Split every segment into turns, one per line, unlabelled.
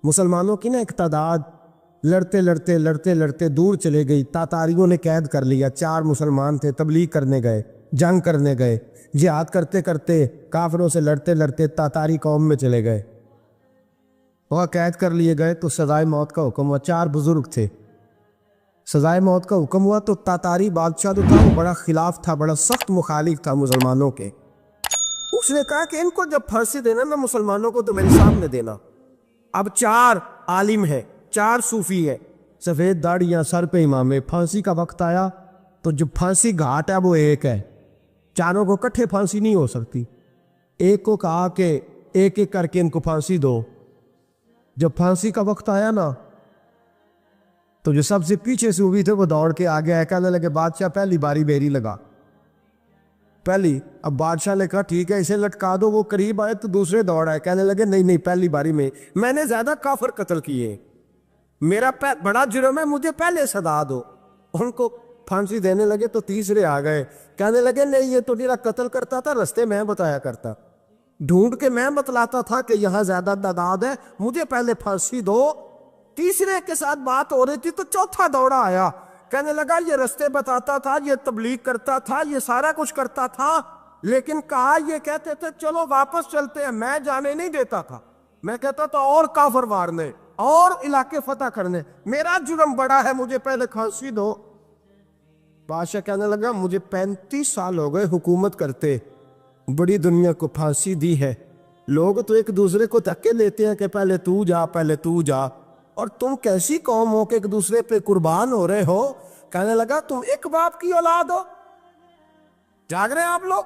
مسلمانوں کی نا ایک تعداد لڑتے لڑتے لڑتے لڑتے دور چلے گئی. تاتاریوں نے قید کر لیا. 4 مسلمان تھے, تبلیغ کرنے گئے, جنگ کرنے گئے, جہاد کرتے کرتے کافروں سے لڑتے لڑتے تاتاری قوم میں چلے گئے. وہ قید کر لیے گئے تو سزائے موت کا حکم ہوا. 4 بزرگ تھے, سزائے موت کا حکم ہوا تو تاتاری بادشاہ جو تھا وہ بڑا خلاف تھا, بڑا سخت مخالف تھا مسلمانوں کے. اس نے کہا کہ ان کو جب پھانسی دینا نا مسلمانوں کو تو میرے سامنے دینا. اب 4 عالم ہیں, 4 صوفی ہے, سفید داڑیاں, سر پہ امامے. پھانسی کا وقت آیا تو جو پھانسی گھاٹ ہے وہ ایک ہے, چاروں کو کٹھے پھانسی نہیں ہو سکتی. ایک کو کہا کہ ایک ایک کر کے ان کو پھانسی دو. جب پھانسی کا وقت آیا نا تو جو سب سے پیچھے سے ہوئی تھے وہ دوڑ کے آگے آئے, کہنے لگے بادشاہ پہلی باری میری لگا, پہلی. اب بادشاہ نے کہا ٹھیک ہے اسے لٹکا دو. وہ قریب آئے تو دوسرے دوڑ آئے, کہنے لگے نہیں نہیں پہلی باری میں نے زیادہ کافر قتل کیے, میرا بڑا جرم ہے, مجھے پہلے سزا دو. ان کو پھانسی دینے لگے تو تیسرے آ گئے, کہنے لگے نہیں یہ تو میرا قتل کرتا تھا, رستے میں بتایا کرتا, ڈھونڈ کے میں بتلاتا تھا کہ یہاں زیادہ تعداد ہے, مجھے پہلے پھانسی دو. تیسرے کے ساتھ بات ہو رہی تھی تو چوتھا دوڑا آیا, کہنے لگا یہ رستے بتاتا تھا, یہ تبلیغ کرتا تھا, یہ سارا کچھ کرتا تھا, لیکن کہا یہ کہتے تھے چلو واپس چلتے ہیں, میں جانے نہیں دیتا تھا. میں کہتا تھا اور کافر مارنے اور علاقے فتح کرنے, میرا جرم بڑا ہے, مجھے پہلے پھانسی دو. بادشاہ کہنے لگا مجھے 35 سال ہو گئے حکومت کرتے, بڑی دنیا کو پھانسی دی ہے, لوگ تو ایک دوسرے کو دھکے لیتے ہیں کہ پہلے تو جا پہلے تو جا, اور تم کیسی قوم ہو کہ ایک دوسرے پہ قربان ہو رہے ہو. کہنے لگا تم ایک باپ کی اولاد ہو, جاگ رہے ہیں آپ لوگ.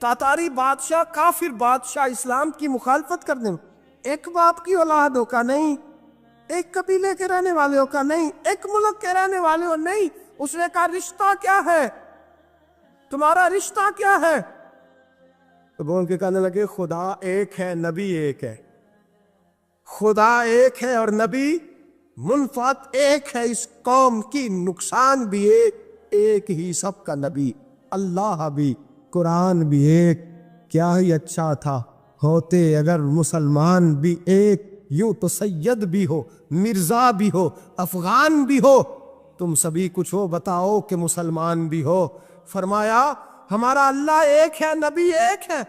تاتاری بادشاہ, کافر بادشاہ, اسلام کی مخالفت کرنے میں, ایک باپ کی اولاد ہو کا نہیں, ایک قبیلے کے رہنے والے ہو کا نہیں, ایک ملک کے رہنے والے ہو نہیں. اس نے کہا رشتہ کیا ہے, تمہارا رشتہ کیا ہے؟ تو بول کے کہنے لگے خدا ایک ہے, نبی ایک ہے. خدا ایک ہے اور نبی منفعت ایک ہے, اس قوم کی نقصان بھی ایک ہی, سب کا نبی اللہ بھی, قرآن بھی ایک. کیا ہی اچھا تھا ہوتے اگر مسلمان بھی ایک, یوں تو سید بھی ہو, مرزا بھی ہو, افغان بھی ہو, تم سبھی کچھ ہو بتاؤ کہ مسلمان بھی ہو. فرمایا ہمارا اللہ ایک ہے, نبی ایک ہے.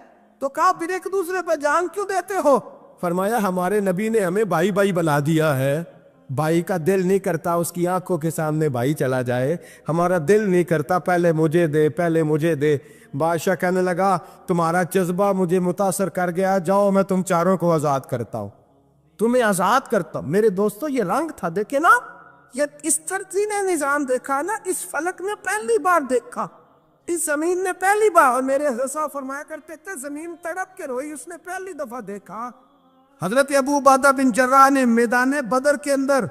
تو کہا پھر ایک دوسرے پہ جان کیوں دیتے ہو؟ فرمایا ہمارے نبی نے ہمیں بھائی بھائی بنا دیا ہے, بھائی کا دل نہیں کرتا اس کی آنکھوں کے سامنے بھائی چلا جائے, ہمارا دل نہیں کرتا پہلے مجھے دے پہلے مجھے دے. بادشاہ کہنے لگا تمہارا جذبہ مجھے متاثر کر گیا, جاؤ میں تم چاروں کو آزاد کرتا ہوں, تمہیں آزاد کرتا ہوں. میرے دوستو یہ رنگ تھا, دیکھیں نا, یہ اس ترتیب نظام دیکھا نا, اس فلک میں پہلی بار دیکھا, اس زمین نے پہلی بار. اور میرے حضرت صاحب فرمایا کرتے تھے زمین تڑپ کے روئی, اس نے پہلی دفعہ دیکھا. حضرت ابو عبیدہ بن جراح نے میدان بدر کے اندر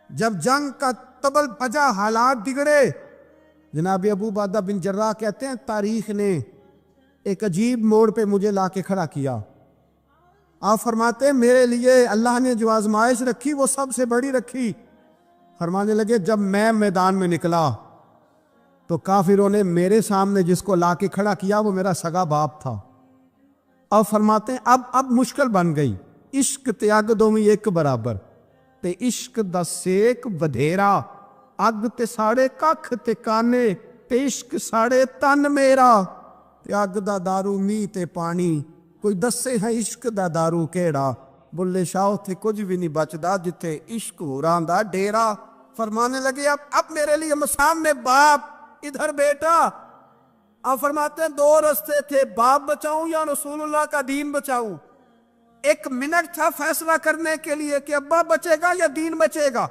جب جنگ کا تبل بجا, حالات بگڑے, جناب ابو عبیدہ بن جراح کہتے ہیں تاریخ نے ایک عجیب موڑ پہ مجھے لا کے کھڑا کیا. آپ فرماتے ہیں میرے لیے اللہ نے جو آزمائش رکھی وہ سب سے بڑی رکھی. فرمانے لگے جب میں میدان میں نکلا تو کافروں نے میرے سامنے جس کو لا کے کھڑا کیا وہ میرا سگا باپ تھا. اب فرماتے ہیں اب مشکل بن گئی, عشق تیاگ دو میں ایک برابر, تے عشق دا سیک بدھیرا, اگ تے ساڑے ککھ تے کانے, تے عشق ساڑے تن میرا, تے اگ دا دارو می تے پانی, کوئی دسے ہے عشق دا دارو کیڑا, بلے شاہ تھے کچھ بھی نہیں بچدا جتے عشق ہوراں دا ڈیرا. فرمانے لگے اب میرے لیے سامنے باپ, ادھر بیٹا. اب فرماتے ہیں 2 رستے تھے, باپ بچاؤں یا رسول اللہ کا دین بچاؤں. 1 منٹ تھا فیصلہ کرنے کے لیے کہ ابا بچے گا یا دین بچے گا,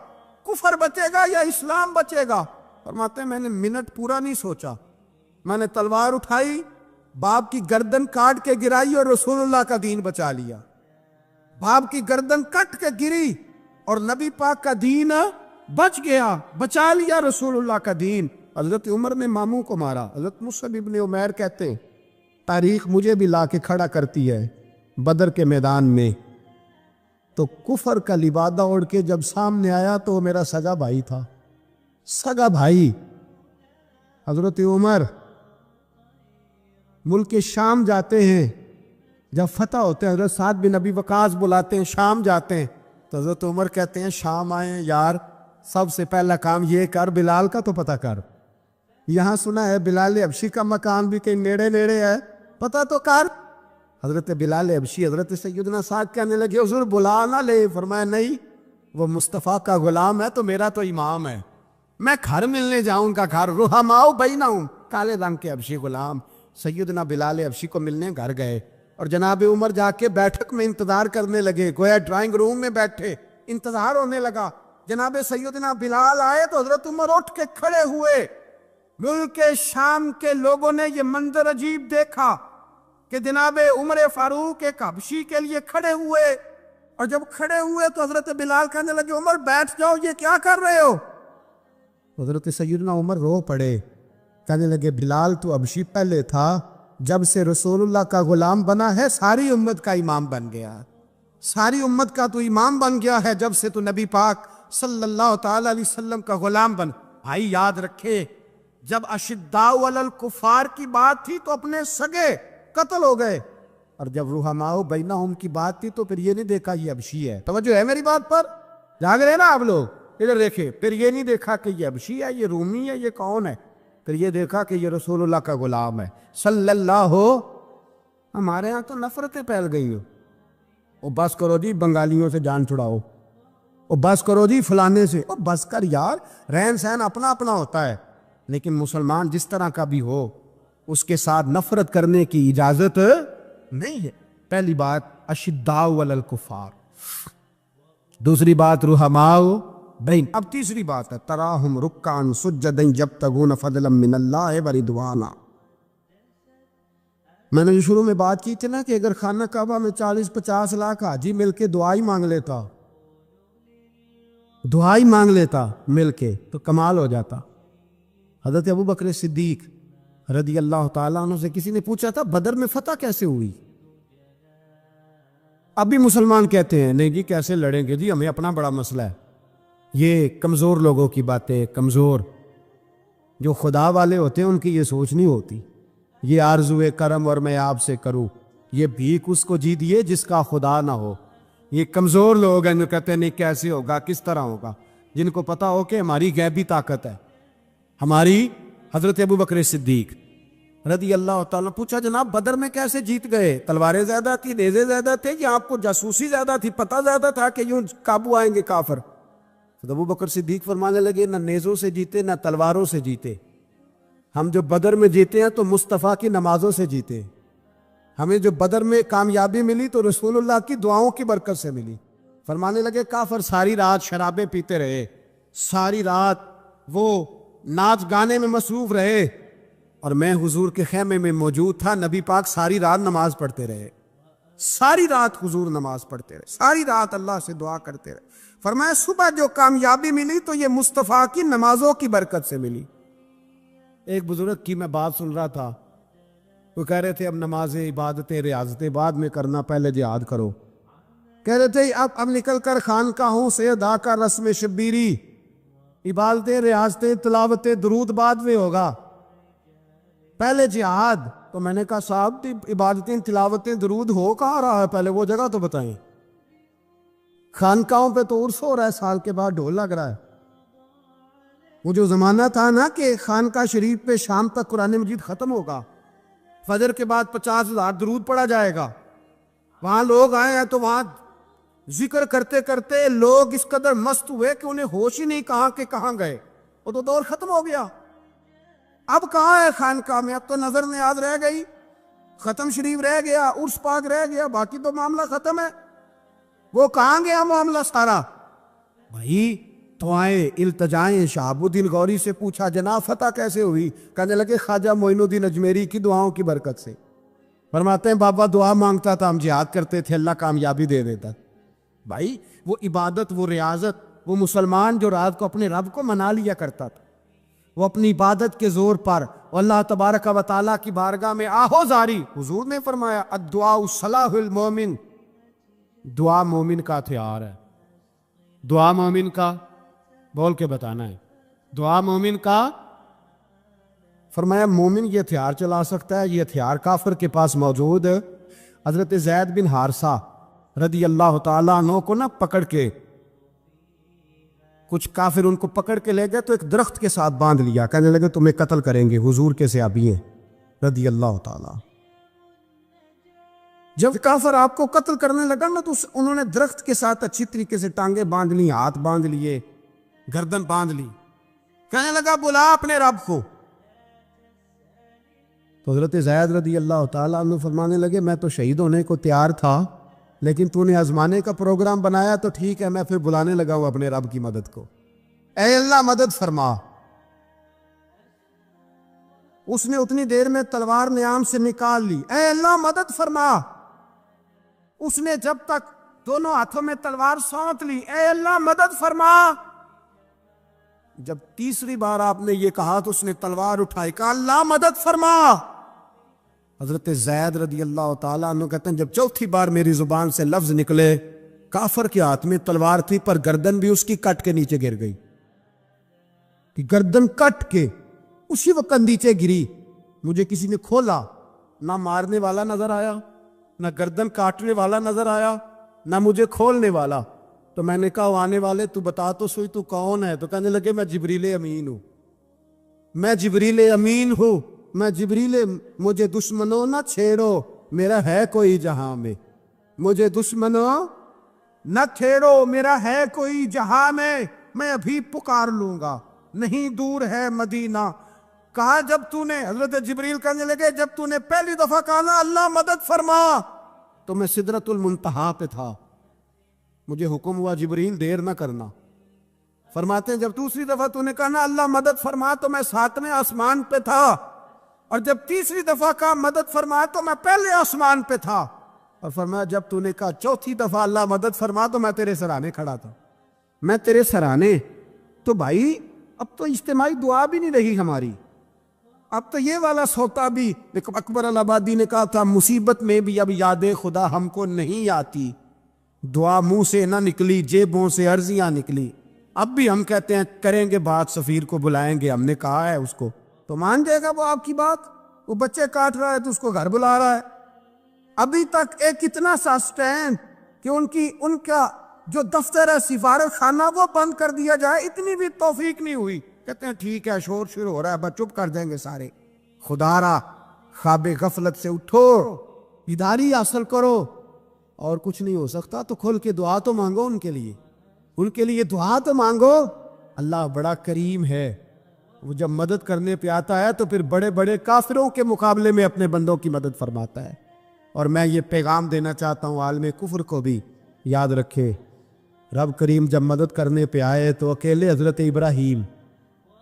کفر بچے گا یا اسلام بچے گا. فرماتے ہیں میں نے منٹ پورا نہیں سوچا, میں نے تلوار اٹھائی, باپ کی گردن کاٹ کے گرائی اور رسول اللہ کا دین بچا لیا. باپ کی گردن کٹ کے گری اور نبی پاک کا دین بچ گیا, بچا لیا رسول اللہ کا دین. حضرت عمر نے ماموں کو مارا. حضرت مصعب ابن عمیر کہتے ہیں تاریخ مجھے بھی لا کے کھڑا کرتی ہے بدر کے میدان میں, تو کفر کا لبادہ اوڑھ کے جب سامنے آیا تو وہ میرا سگا بھائی تھا, سگا بھائی. حضرت عمر ملک شام جاتے ہیں, جب فتح ہوتے ہیں حضرت سعد بن ابی وقاص بلاتے ہیں شام جاتے ہیں تو حضرت عمر کہتے ہیں شام آئے یار سب سے پہلا کام یہ کر بلال کا تو پتہ کر. یہاں سنا ہے بلال حبشی کا مکان بھی کہیں نیڑے نیڑے ہے, پتہ تو کر. حضرت بلال حبشی حضرت سیدنا سعد کہنے لگے حضور بلا نہ لے. فرمایا نہیں, وہ مصطفیٰ کا غلام ہے تو میرا تو امام ہے, میں گھر ملنے جاؤں کا گھر رحماؤ بینہم. کالے رنگ کے حبشی غلام سیدنا بلال حبشی کو ملنے گھر گئے اور جناب عمر جا کے بیٹھک میں انتظار کرنے لگے, گویا ڈرائنگ روم میں بیٹھے انتظار ہونے لگا. جناب سیدنا بلال آئے تو حضرت عمر اٹھ کے کھڑے ہوئے. ملک شام کے لوگوں نے یہ منظر عجیب دیکھا کہ جناب عمر فاروق ایک حبشی کے لیے کھڑے ہوئے, اور جب کھڑے ہوئے تو حضرت بلال کہنے لگے عمر بیٹھ جاؤ, یہ کیا کر رہے ہو؟ حضرت سیدنا عمر رو پڑے, کہنے لگے بلال تو حبشی پہلے تھا, جب سے رسول اللہ کا غلام بنا ہے ساری امت کا امام بن گیا, ساری امت کا تو امام بن گیا ہے جب سے تو نبی پاک صلی اللہ تعالی علیہ وسلم کا غلام بن. بھائی یاد رکھے جب اشداء علی الکفار کی بات تھی تو اپنے سگے قتل ہو گئے, اور جب رحماء بینہم کی بات تھی تو پھر یہ نہیں دیکھا یہ حبشی ہے. توجہ ہے میری بات پر؟ جاگ رہے نا آپ لوگ, ادھر دیکھیں. پھر یہ نہیں دیکھا کہ یہ حبشی ہے, یہ رومی ہے, یہ کون ہے, پھر یہ دیکھا کہ یہ رسول اللہ کا غلام ہے صلی اللہ ہو. ہمارے ہاں تو نفرتیں پھیل گئی ہو, وہ بس کرو جی بنگالیوں سے جان چھڑاؤ, وہ بس کرو جی فلانے سے, وہ بس کر یار, رہن سہن اپنا اپنا ہوتا ہے, لیکن مسلمان جس طرح کا بھی ہو اس کے ساتھ نفرت کرنے کی اجازت نہیں ہے. پہلی بات اشداء علی الکفار, دوسری بات رحماء بین. اب تیسری بات ہے تراہم رکعا سجدا یبتغون فضلا من اللہ ورضوانا. میں نے جو شروع میں بات کی تھی نا کہ اگر خانہ کعبہ میں 40-50 لاکھ حاجی مل کے دعائی مانگ لیتا, دعائی مانگ لیتا مل کے تو کمال ہو جاتا. حضرت ابو بکر صدیق رضی اللہ تعالیٰ عنہ سے کسی نے پوچھا تھا بدر میں فتح کیسے ہوئی؟ اب بھی مسلمان کہتے ہیں نہیں جی کیسے لڑیں گے جی, ہمیں اپنا بڑا مسئلہ ہے. یہ کمزور لوگوں کی باتیں, کمزور جو خدا والے ہوتے ہیں ان کی یہ سوچ نہیں ہوتی. یہ آرزو کرم اور میں آپ سے کروں, یہ بھیک اس کو جی دیے جس کا خدا نہ ہو. یہ کمزور لوگ ہیں جو کہتے ہیں نہیں کیسے ہوگا, کس طرح ہوگا, جن کو پتا ہو کہ ہماری غیبی طاقت ہے. ہماری حضرت ابو بکر صدیق رضی اللہ تعالیٰ پوچھا جناب بدر میں کیسے جیت گئے؟ تلواریں زیادہ تھی, نیزے زیادہ تھے, یا آپ کو جاسوسی زیادہ تھی, پتہ زیادہ تھا کہ یوں قابو آئیں گے کافر؟ تو ابو بکر صدیق فرمانے لگے نہ نیزوں سے جیتے نہ تلواروں سے جیتے, ہم جو بدر میں جیتے ہیں تو مصطفیٰ کی نمازوں سے جیتے. ہمیں جو بدر میں کامیابی ملی تو رسول اللہ کی دعاؤں کی برکت سے ملی. فرمانے لگے کافر ساری رات شرابیں پیتے رہے, ساری رات وہ ناچ گانے میں مصروف رہے, اور میں حضور کے خیمے میں موجود تھا, نبی پاک ساری رات نماز پڑھتے رہے, ساری رات حضور نماز پڑھتے رہے, ساری رات اللہ سے دعا کرتے رہے. فرمایا صبح جو کامیابی ملی تو یہ مصطفیٰ کی نمازوں کی برکت سے ملی. ایک بزرگ کی میں بات سن رہا تھا, وہ کہہ رہے تھے اب نمازیں عبادتیں ریاضتیں بعد میں کرنا, پہلے جہاد کرو. کہہ رہے تھے اب نکل کر خانقاہوں سے ادا کا رسم شبیری, عبادتیں ریاضتیں تلاوتیں درود بعد میں ہوگا, پہلے جہاد. تو میں نے کہا صاحب عبادتیں تلاوتیں درود ہو کہاں رہا ہے, پہلے وہ جگہ تو بتائیں. خانقاہوں پہ تو عرس ہو رہا ہے, سال کے بعد ڈھول لگ رہا ہے. وہ جو زمانہ تھا نا کہ خانقاہ شریف پہ شام تک قرآن مجید ختم ہوگا, فجر کے بعد 50,000 درود پڑھا جائے گا, وہاں لوگ آئے ہیں تو وہاں ذکر کرتے کرتے لوگ اس قدر مست ہوئے کہ انہیں ہوش ہی نہیں کہاں کہ کہاں گئے. وہ تو دور ختم ہو گیا. اب کہاں ہے خانقاہ میں؟ اب تو نظر نیاز رہ گئی, ختم شریف رہ گیا, عرس پاک رہ گیا, باقی تو معاملہ ختم ہے. وہ کہاں گیا معاملہ سارا؟ بھائی دعائیں التجائیں. شہاب الدین غوری سے پوچھا جناب فتح کیسے ہوئی؟ کہنے لگے خواجہ معین الدین اجمیری کی دعاؤں کی برکت سے. فرماتے ہیں بابا دعا مانگتا تھا, ہم جہاد کرتے تھے, اللہ کامیابی دے دیتا. بھائی وہ عبادت, وہ ریاضت, وہ مسلمان جو رات کو اپنے رب کو منا لیا کرتا تھا, وہ اپنی عبادت کے زور پر اللہ تبارک و تعالیٰ کی بارگاہ میں آہو زاری. حضور نے فرمایا الدعاء صلاح المومن, دعا مومن کا ہتھیار ہے. دعا مومن کا, بول کے بتانا ہے, دعا مومن کا. فرمایا مومن یہ ہتھیار چلا سکتا ہے, یہ ہتھیار کافر کے پاس موجود حضرت زید بن حارثہ رضی اللہ تعالیٰ عنہ کو نہ پکڑ کے کچھ کافر ان کو پکڑ کے لے گئے تو ایک درخت کے ساتھ باندھ لیا، کہنے لگے تمہیں قتل کریں گے، حضور کے صحابی ہیں رضی اللہ تعالیٰ۔ جب کافر آپ کو قتل کرنے لگا نا تو انہوں نے درخت کے ساتھ اچھی طریقے سے ٹانگیں باندھ لی، ہاتھ باندھ لیے، گردن باندھ لی، کہنے لگا بلا اپنے رب کو۔ تو حضرت زید رضی اللہ تعالیٰ عنہ فرمانے لگے میں تو شہید ہونے کو تیار تھا، لیکن تو نے آزمانے کا پروگرام بنایا تو ٹھیک ہے، میں پھر بلانے لگا ہوں اپنے رب کی مدد کو، اے اللہ مدد فرما۔ اس نے اتنی دیر میں تلوار نیام سے نکال لی، اے اللہ مدد فرما۔ اس نے جب تک دونوں ہاتھوں میں تلوار سونت لی، اے اللہ مدد فرما۔ جب تیسری بار آپ نے یہ کہا تو اس نے تلوار اٹھائی، کہا اللہ مدد فرما۔ حضرت زید رضی اللہ تعالیٰ عنہ کہتے ہیں جب چوتھی بار میری زبان سے لفظ نکلے، کافر کے ہاتھ میں تلوار تھی پر گردن بھی اس کی کٹ کے نیچے گر گئی، کہ گردن کٹ کے اسی وقت نیچے گری۔ مجھے کسی نے کھولا، نہ مارنے والا نظر آیا، نہ گردن کاٹنے والا نظر آیا، نہ مجھے کھولنے والا۔ تو میں نے کہا آنے والے تو بتا تو سوئی تو کون ہے؟ تو کہنے لگے میں جبریل امین ہوں، میں جبریل امین ہوں، میں جبریل، مجھے دشمنوں نہ چھیڑو، میرا ہے کوئی جہاں میں، مجھے دشمنوں نہ چھیڑو، میرا ہے کوئی جہاں میں ابھی پکار لوں گا، نہیں دور ہے مدینہ۔ کہا جب تو نے، حضرت جبریل کہنے لگے جب تو نے پہلی دفعہ کہا نا اللہ مدد فرما تو میں سدرۃ المنتہا پہ تھا، مجھے حکم ہوا جبریل دیر نہ کرنا۔ فرماتے ہیں جب دوسری دفعہ تو نے کہا نا اللہ مدد فرما تو میں 7ویں آسمان پہ تھا، اور جب تیسری دفعہ کہا مدد فرما تو میں پہلے آسمان پہ تھا، اور فرمایا جب تو نے کہا چوتھی دفعہ اللہ مدد فرما تو میں تیرے سرانے کھڑا تھا، میں تیرے سرانے۔ تو بھائی اب تو اجتماعی دعا بھی نہیں رہی ہماری، اب تو یہ والا سوتا بھی، اکبر الآبادی نے کہا تھا مصیبت میں بھی اب یاد خدا ہم کو نہیں آتی، دعا منہ سے نہ نکلی جیبوں سے عرضیاں نکلی۔ اب بھی ہم کہتے ہیں کریں گے بات، سفیر کو بلائیں گے، ہم نے کہا ہے اس کو تو مان جائے گا وہ آپ کی بات؟ وہ بچے کاٹ رہا ہے تو اس کو گھر بلا رہا ہے۔ ابھی تک ایک اتنا سا سٹینڈ کہ ان کا جو دفتر ہے سفارت خانہ وہ بند کر دیا جائے، اتنی بھی توفیق نہیں ہوئی۔ کہتے ہیں ٹھیک ہے شور شروع ہو رہا ہے بس چپ کر دیں گے سارے۔ خدا را خواب غفلت سے اٹھو، بیداری حاصل کرو، اور کچھ نہیں ہو سکتا تو کھل کے دعا تو مانگو ان کے لیے دعا تو مانگو۔ اللہ بڑا کریم ہے، وہ جب مدد کرنے پہ آتا ہے تو پھر بڑے بڑے کافروں کے مقابلے میں اپنے بندوں کی مدد فرماتا ہے۔ اور میں یہ پیغام دینا چاہتا ہوں عالم کفر کو بھی، یاد رکھے رب کریم جب مدد کرنے پہ آئے تو اکیلے حضرت ابراہیم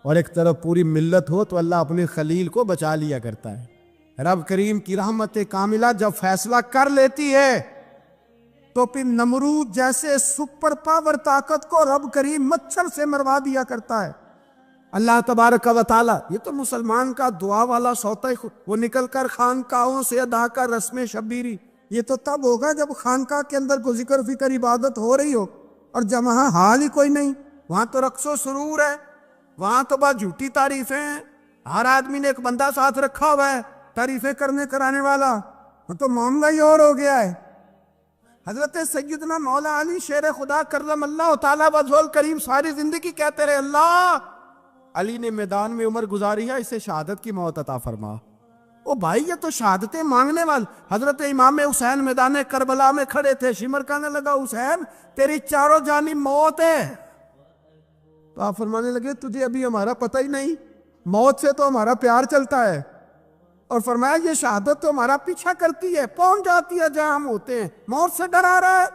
اور ایک طرف پوری ملت ہو تو اللہ اپنے خلیل کو بچا لیا کرتا ہے۔ رب کریم کی رحمت کاملہ جب فیصلہ کر لیتی ہے تو پھر نمرود جیسے سپر پاور طاقت کو رب کریم مچھر سے مروا دیا کرتا ہے۔ اللہ تبارک و تعالی، یہ تو مسلمان کا دعا والا سوتا ہے، وہ نکل کر خانقاہوں سے ادا کر رسم شبیری، یہ تو تب ہوگا جب خانقاہ کے اندر کوئی ذکر فکر عبادت ہو رہی ہو، اور جب وہاں حال ہی کوئی نہیں، وہاں تو رقص و سرور ہے، وہاں تو بس جھوٹی تعریفیں ہیں، ہر آدمی نے ایک بندہ ساتھ رکھا ہوا ہے تعریفیں کرنے کرانے والا، وہ تو معاملہ ہی اور ہو گیا ہے۔ حضرت سیدنا مولا علی شیر خدا کرم اللہ تعالیٰ وجہہ الکریم ساری زندگی کہتے رہے اللہ علی نے میدان میں عمر گزاری ہے، اسے شہادت کی موت عطا فرما۔ او بھائی یہ تو شہادتیں مانگنے والے۔ حضرت امام حسین میدان کربلا میں کھڑے تھے، شمر کہنے لگا حسین تیری چاروں جانب موت ہے، تو آپ فرمانے لگے تجھے ابھی ہمارا پتہ ہی نہیں، موت سے تو ہمارا پیار چلتا ہے، اور فرمایا یہ شہادت تو ہمارا پیچھا کرتی ہے، پہنچ جاتی ہے جہاں ہم ہوتے ہیں، موت سے ڈرا رہا ہے۔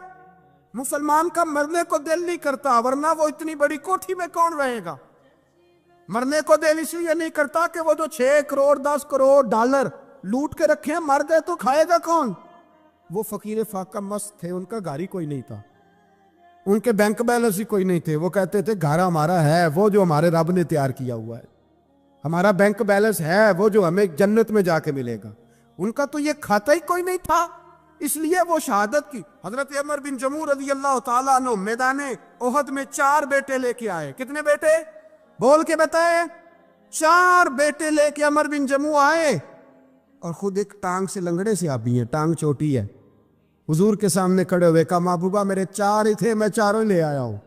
مسلمان کا مرنے کو دل نہیں کرتا، ورنہ وہ اتنی بڑی کوٹھی میں کون رہے گا؟ مرنے کو دل اس لیے نہیں کرتا کہ وہ جو 6 کروڑ 10 کروڑ ڈالر لوٹ کے رکھے ہیں، مر گئے تو کھائے گا کون؟ وہ فقیر فاقہ مست تھے، ان کا گھر ہی کوئی نہیں تھا، ان کے بینک بیلنس ہی کوئی نہیں تھے، وہ کہتے تھے گھر ہمارا ہے وہ جو ہمارے رب نے تیار کیا ہوا ہے، ہمارا بینک بیلنس ہے وہ جو ہمیں جنت میں جا کے ملے گا۔ ان کا تو یہ کھاتا ہی کوئی نہیں تھا، اس لیے وہ شہادت کی۔ حضرت عمر بن جموع رضی اللہ تعالیٰ عنہ میدان احد میں 4 بیٹے لے کے آئے۔ کتنے بیٹے؟ بول کے بتائے۔ 4 بیٹے لے کے عمر بن جموع آئے، اور خود ایک ٹانگ سے لنگڑے سے آپ بھی ہیں, ٹانگ چوٹی ہے. حضور کے سامنے کھڑے ہوئے کہا محبوبہ میرے 4 ہی تھے, میں 4 لے آیا ہوں,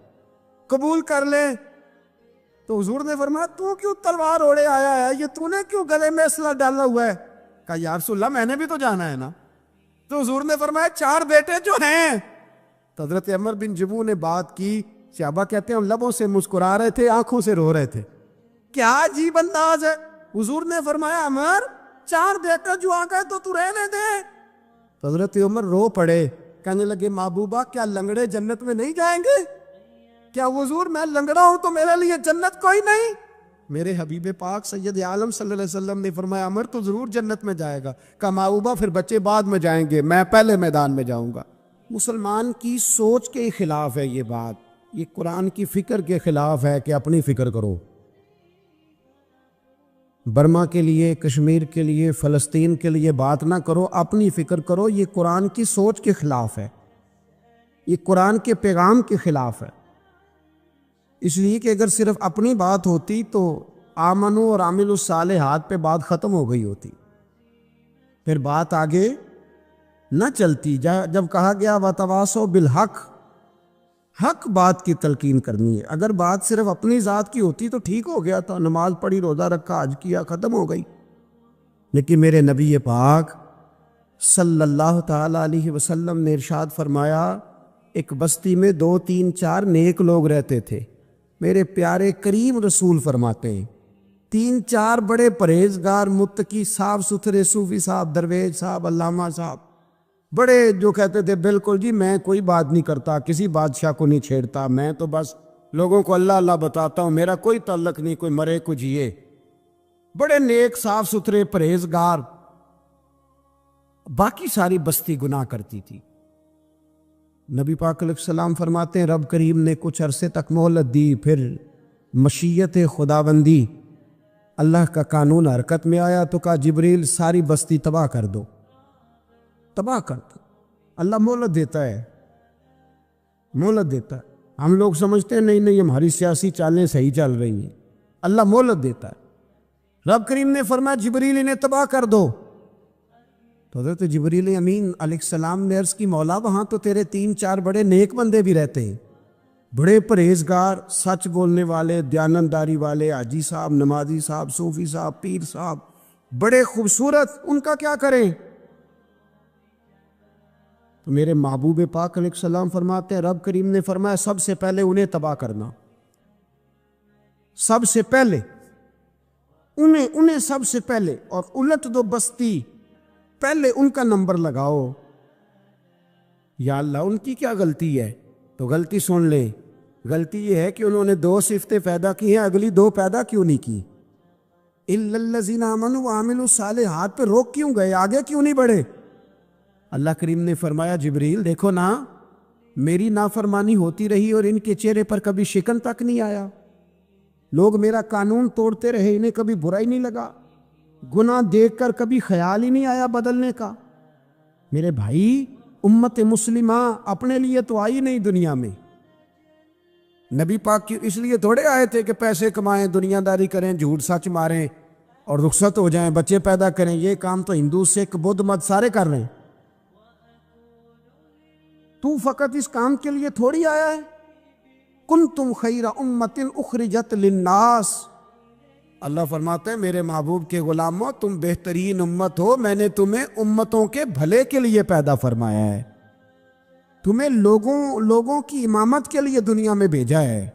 قبول کر لے. تو حضور نے فرمایا تو کیوں تلوار اوڑے آیا ہے, یہ تو نے کیوں گلے میں اسلحہ ڈالا ہوا ہے؟ کہا یا رسول اللہ میں نے بھی تو جانا ہے نا. تو حضور نے فرمایا 4 بیٹے جو ہیں. تو حضرت عمر بن جبو نے بات کی, صحابہ کہتے ہیں لبوں سے مسکرا رہے تھے, آنکھوں سے رو رہے تھے. کیا عجیب انداز ہے. حضور نے فرمایا عمر 4 بیٹے جو آ گئے تو رہنے دے. تو حضرت عمر رو پڑے, کہنے لگے محبوبہ کیا لنگڑے جنت میں نہیں جائیں گے؟ کیا حضور میں لنگڑا ہوں تو میرے لیے جنت کوئی نہیں؟ میرے حبیب پاک سید عالم صلی اللہ علیہ وسلم نے فرمایا عمر تو ضرور جنت میں جائے گا. کہا محبوبہ پھر بچے بعد میں جائیں گے, میں پہلے میدان میں جاؤں گا. مسلمان کی سوچ کے خلاف ہے یہ بات, یہ قرآن کی فکر کے خلاف ہے کہ اپنی فکر کرو. برما کے لیے, کشمیر کے لیے, فلسطین کے لیے بات نہ کرو, اپنی فکر کرو. یہ قرآن کی سوچ کے خلاف ہے, یہ قرآن کے پیغام کے خلاف ہے. اس لیے کہ اگر صرف اپنی بات ہوتی تو آمنو اور عامل الصالحات پہ بات ختم ہو گئی ہوتی, پھر بات آگے نہ چلتی. جب کہا گیا وتواصوا بالحق, حق بات کی تلقین کرنی ہے. اگر بات صرف اپنی ذات کی ہوتی تو ٹھیک ہو گیا تھا, نماز پڑھی, روزہ رکھا, حج کیا, ختم ہو گئی. لیکن میرے نبی پاک صلی اللہ تعالی علیہ وسلم نے ارشاد فرمایا ایک بستی میں 2 3 4 نیک لوگ رہتے تھے. میرے پیارے کریم رسول فرماتے ہیں 3 4 بڑے پرہیزگار, متقی, صاف ستھرے صوفی صاحب, درویش صاحب, علامہ صاحب, بڑے جو کہتے تھے بالکل جی میں کوئی بات نہیں کرتا, کسی بادشاہ کو نہیں چھیڑتا, میں تو بس لوگوں کو اللہ اللہ بتاتا ہوں, میرا کوئی تعلق نہیں, کوئی مرے کوئی جیے. بڑے نیک, صاف ستھرے, پرہیزگار. باقی ساری بستی گناہ کرتی تھی. نبی پاک علیہ السلام فرماتے ہیں رب کریم نے کچھ عرصے تک مہلت دی, پھر مشیت خداوندی, اللہ کا قانون حرکت میں آیا تو کہا جبریل ساری بستی تباہ کر دو, تباہ کر دو. اللہ مہلت دیتا ہے, مہلت دیتا ہے. ہم لوگ سمجھتے ہیں نہیں ہماری سیاسی چالیں صحیح چل رہی ہیں, اللہ مہلت دیتا ہے. رب کریم نے فرمایا جبریل انہیں تباہ کر دو. تو حضرت جبریل امین علیہ السلام نے عرض کی مولا وہاں تو تیرے 3 4 بڑے نیک بندے بھی رہتے ہیں, بڑے پرہیزگار, سچ بولنے والے, دیانتداری والے, حاجی صاحب, نمازی صاحب, صوفی صاحب, پیر صاحب, بڑے خوبصورت, ان کا کیا کریں؟ تو میرے محبوب پاک علیہ السلام فرماتے ہیں رب کریم نے فرمایا سب سے پہلے انہیں تباہ کرنا, سب سے پہلے انہیں سب سے پہلے, اور الٹ دو بستی, پہلے ان کا نمبر لگاؤ. یا اللہ ان کی کیا غلطی ہے؟ تو غلطی سن لے, غلطی یہ ہے کہ انہوں نے 2 صفتیں پیدا کی ہیں, اگلی 2 پیدا کیوں نہیں کی؟ الا الذین آمنوا وعملوا الصالحات پہ روک کیوں گئے, آگے کیوں نہیں بڑھے؟ اللہ کریم نے فرمایا جبریل دیکھو نا, میری نافرمانی ہوتی رہی اور ان کے چہرے پر کبھی شکن تک نہیں آیا. لوگ میرا قانون توڑتے رہے, انہیں کبھی برا ہی نہیں لگا, گناہ دیکھ کر کبھی خیال ہی نہیں آیا بدلنے کا. میرے بھائی امت مسلمہ اپنے لیے تو آئی نہیں دنیا میں, نبی پاک کی اس لیے تھوڑے آئے تھے کہ پیسے کمائیں, دنیا داری کریں, جھوٹ سچ ماریں اور رخصت ہو جائیں, بچے پیدا کریں. یہ کام تو ہندو, سکھ, بدھ مت سارے کر رہے ہیں, تو فقط اس کام کے لیے تھوڑی آیا ہے. کنتم خیر امت اخرجت للناس, اللہ فرماتے ہیں میرے محبوب کے غلاموں تم بہترین امت ہو, میں نے تمہیں امتوں کے بھلے کے لیے پیدا فرمایا ہے, تمہیں لوگوں کی امامت کے لیے دنیا میں بھیجا ہے.